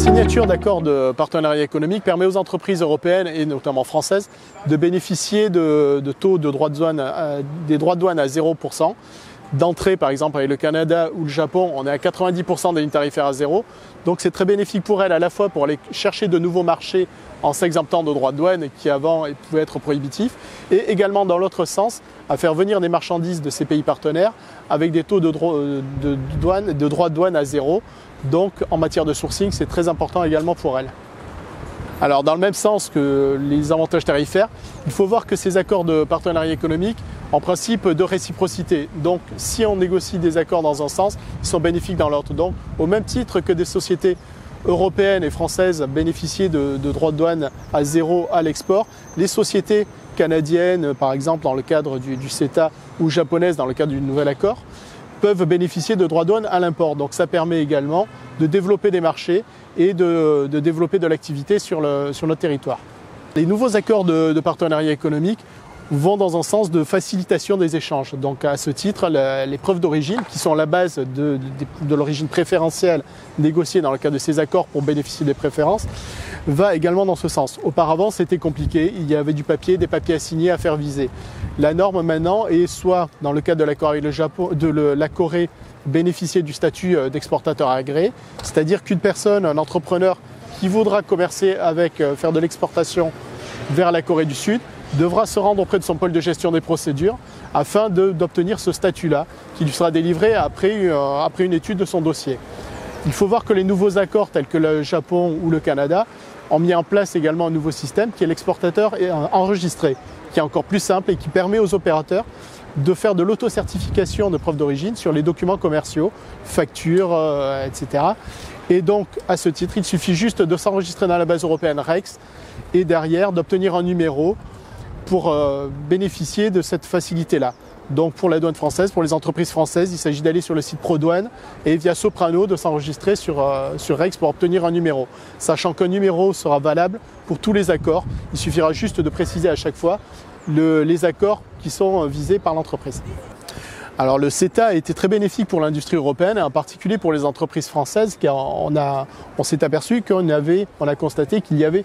signature d'accords de partenariat économique permet aux entreprises européennes et notamment françaises de bénéficier de taux de droits de douane, des droits de douane à 0%. D'entrée, par exemple, avec le Canada ou le Japon, on est à 90% des lignes tarifaires à zéro. Donc c'est très bénéfique pour elles, à la fois pour aller chercher de nouveaux marchés en s'exemptant de droits de douane qui avant pouvaient être prohibitifs, et également dans l'autre sens, à faire venir des marchandises de ces pays partenaires avec des taux de droits de douane à zéro. Donc en matière de sourcing, c'est très important également pour elles. Alors dans le même sens que les avantages tarifaires, il faut voir que ces accords de partenariat économique en principe de réciprocité. Donc si on négocie des accords dans un sens, ils sont bénéfiques dans l'autre. Donc au même titre que des sociétés européennes et françaises bénéficiaient de droits de douane à zéro à l'export, les sociétés canadiennes, par exemple dans le cadre du CETA, ou japonaises dans le cadre du nouvel accord, peuvent bénéficier de droits de douane à l'import. Donc ça permet également de développer des marchés et de développer de l'activité sur notre territoire. Les nouveaux accords de partenariat économique vont dans un sens de facilitation des échanges. Donc à ce titre, les preuves d'origine, qui sont la base de l'origine préférentielle négociée dans le cadre de ces accords pour bénéficier des préférences, va également dans ce sens. Auparavant, c'était compliqué, il y avait du papier, des papiers à signer, à faire viser. La norme maintenant est soit, dans le cadre de l'accord avec le Japon, la Corée, bénéficier du statut d'exportateur agréé, c'est-à-dire qu'une personne, un entrepreneur qui voudra commercer avec, faire de l'exportation vers la Corée du Sud, devra se rendre auprès de son pôle de gestion des procédures afin d'obtenir ce statut-là, qui lui sera délivré après une étude de son dossier. Il faut voir que les nouveaux accords tels que le Japon ou le Canada ont mis en place également un nouveau système qui est l'exportateur enregistré, qui est encore plus simple et qui permet aux opérateurs de faire de l'autocertification de preuves d'origine sur les documents commerciaux, factures, etc. Et donc, à ce titre, il suffit juste de s'enregistrer dans la base européenne REX et derrière d'obtenir un numéro pour bénéficier de cette facilité-là. Donc pour la douane française, pour les entreprises françaises, il s'agit d'aller sur le site ProDouane et via Soprano de s'enregistrer sur REX pour obtenir un numéro. Sachant qu'un numéro sera valable pour tous les accords, il suffira juste de préciser à chaque fois les accords qui sont visés par l'entreprise. Alors le CETA a été très bénéfique pour l'industrie européenne, et en particulier pour les entreprises françaises, car on s'est aperçu on a constaté qu'il y avait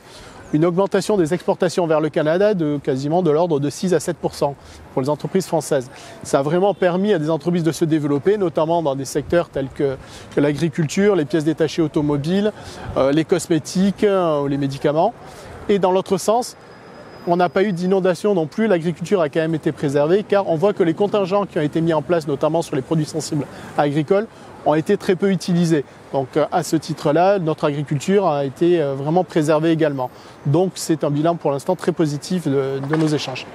une augmentation des exportations vers le Canada de quasiment de l'ordre de 6 à 7% pour les entreprises françaises. Ça a vraiment permis à des entreprises de se développer, notamment dans des secteurs tels que l'agriculture, les pièces détachées automobiles, les cosmétiques, les médicaments. Et dans l'autre sens, on n'a pas eu d'inondation non plus, l'agriculture a quand même été préservée, car on voit que les contingents qui ont été mis en place, notamment sur les produits sensibles agricoles, ont été très peu utilisés. Donc à ce titre-là, notre agriculture a été vraiment préservée également. Donc c'est un bilan pour l'instant très positif de nos échanges.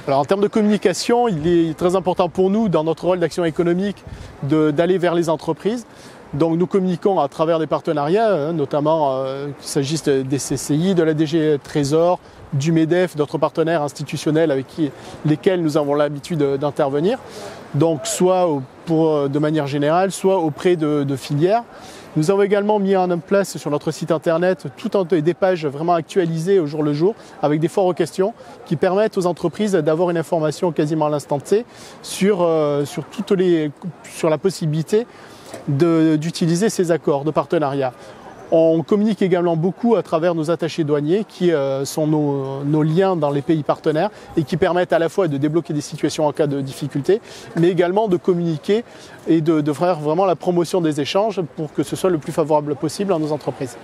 Alors en termes de communication, il est très important pour nous, dans notre rôle d'action économique, d'aller vers les entreprises. Donc nous communiquons à travers des partenariats, notamment qu'il s'agisse des CCI, de la DG Trésor, du MEDEF, d'autres partenaires institutionnels avec lesquels nous avons l'habitude d'intervenir. Donc soit de manière générale, soit auprès de filières. Nous avons également mis en place sur notre site internet des pages vraiment actualisées au jour le jour, avec des forts aux questions qui permettent aux entreprises d'avoir une information quasiment à l'instant T sur la possibilité d'utiliser ces accords de partenariat. On communique également beaucoup à travers nos attachés douaniers qui sont nos liens dans les pays partenaires et qui permettent à la fois de débloquer des situations en cas de difficulté, mais également de communiquer et de faire vraiment la promotion des échanges pour que ce soit le plus favorable possible à nos entreprises.